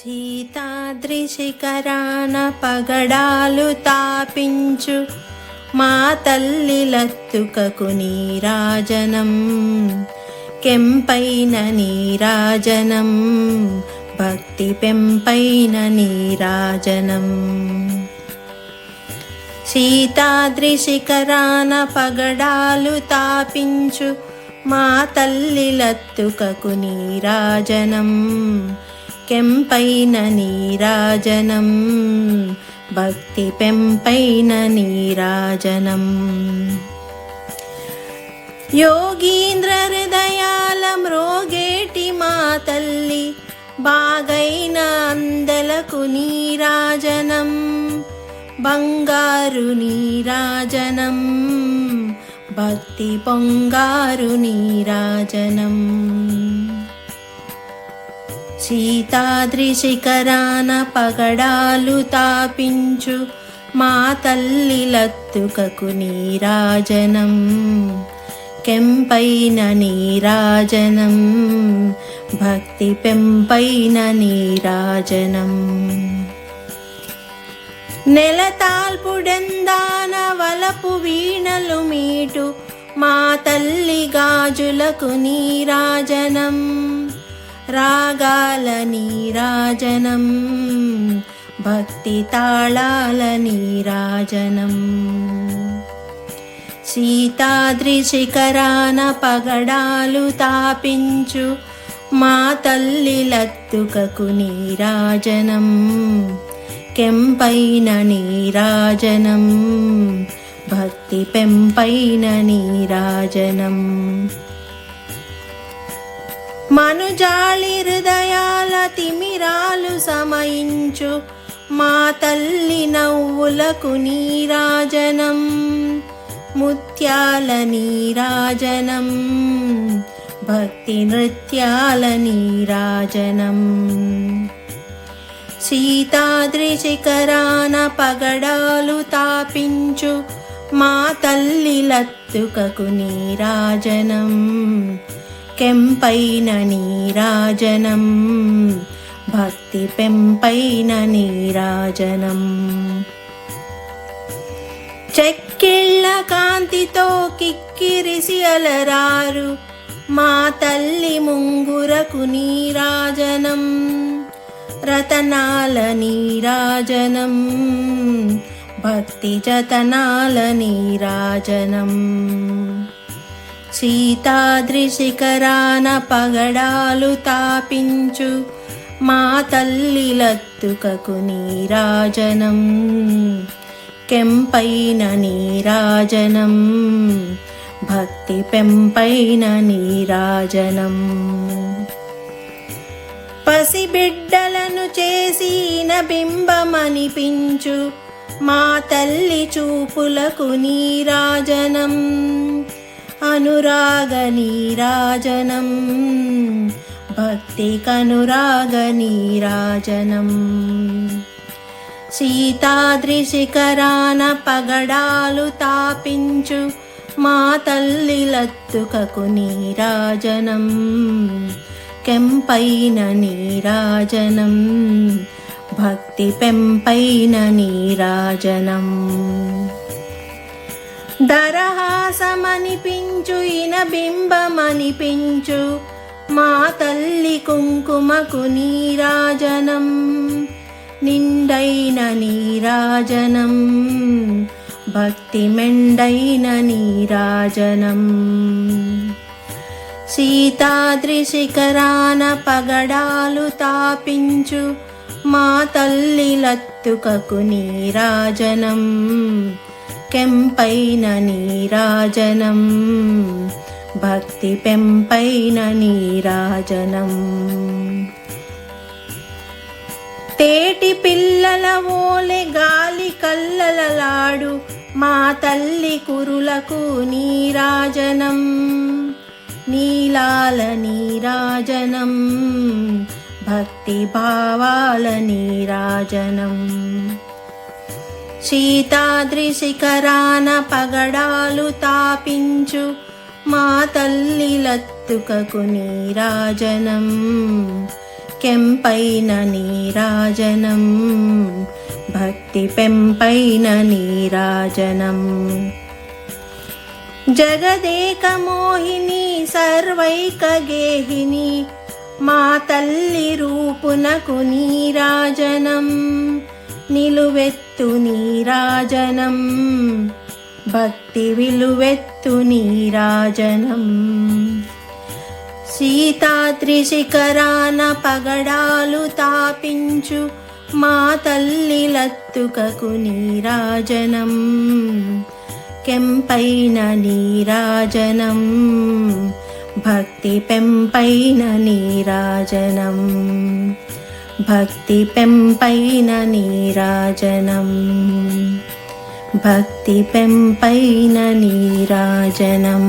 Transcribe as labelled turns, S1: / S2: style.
S1: సీతాద్రి శిఖరాన పగడాలు తాపించు మా తల్లి లత్తుకకు నీరాజనం, కెంపైన నీరాజనం, భక్తి పెంపైన నీరాజనం. సీతాద్రి శిఖరాన పగడాలు తాపించు మా తల్లి లత్తుకకు నీరాజనం, కెంపైన నీరాజనం, భక్తి పెంపైన నీరాజనం. యోగీంద్ర హృదయాల మ్రోగేటి మా తల్లి, బాగైన అందలకు నీరాజనం, బంగారు నీరాజనం, భక్తి పొంగారు నీరాజనం. సీతాద్రి శిఖరాన పగడాలు తాపించు మా తల్లి లత్తుకకు నీరాజనం, కెంపైన నీరాజనం, భక్తి పెంపైన నీరాజనం. నెలతాల్పుడెందాన వలపు వీణలు మీటు మా తల్లి గాజులకు నీరాజనం, రాగాల నీరాజనం, భక్తి తాళాల నీరాజనం. సీతాద్రి శిఖరాన పగడాలు తాపించు మా తల్లి లత్తుకకు నీరాజనం, కెంపైన నీరాజనం, భక్తి పెంపైన నీరాజనం. మనుజాళి హృదయాల తిమిరాలు సమయించు మా తల్లి నవ్వులకు నీరాజనం, ముత్యాల నీరాజనం, భక్తి నృత్యాల నీరాజనం. సీతాద్రి శిఖరాన పగడాలు తాపించు మా తల్లి లత్తుకకు నీరాజనం, కెంపైన నీరాజనం, భక్తి పెంపైన నీరాజనం. చెక్కిళ్ళ కాంతితో కిక్కిరిసి అలరారు మా తల్లి ముంగురకు నీరాజనం, రతనాల నీరాజనం, భక్తి జతనాల నీరాజనం. సీతాద్రి శిఖరాన పగడాలు తాపించు మా తల్లి లత్తుకకు నీరాజనం, కెంపైన నీరాజనం, భక్తి పెంపైన నీరాజనం. పసిబిడ్డలను చేసిన బింబమనిపించు మా తల్లి చూపులకు నీరాజనం, అనురాగ నీరాజనం, భక్తి కనురాగ నీరాజనం. సీతాద్రి శిఖరాన పగడాలు తాపించు మా తల్లి లత్తుకకు నీరాజనం, కెంపైన నీరాజనం, భక్తి పెంపైన నీరాజనం. దరహాసమనిపించు ఇన బింబమనిపించు మా తల్లి కుంకుమకు నీరాజనం, నిండైన నీరాజనం, భక్తి మెండైన నీరాజనం. సీతాద్రి శిఖరాన పగడాలు తాపించు మా తల్లి లత్తుకకు నీరాజనం, కెంపైన నీరాజనం, భక్తి పెంపైన నీరాజనం. తేటి పిల్లల ఓలె గాలి కల్లలలాడు మా తల్లి కురులకు నీరాజనం, నీలాల నీరాజనం, భక్తి భావాల నీరాజనం. సీతాద్రి శిఖరాన పగడాలు తాపించు మా తల్లి లత్తుకకు నీరాజనం, కెంపైన నీరాజనం భక్తి పెంపైన నీరాజనం. జగదేక మోహిని సర్వైక గేహిని మా తల్లి రూపునకు నీరాజనం. నిలువెత్తు నీరాజనం భక్తి విలువెత్తు నీరాజనం. సీతాద్రి శిఖరాన పగడాలు తాపించు మా తల్లి లత్తుకకు నీరాజనం. కెంపైన నీరాజనం భక్తి పెంపైన నీరాజనం. భక్తి పెంపైన నీరాజనం. భక్తి పెంపైన నీరాజనం.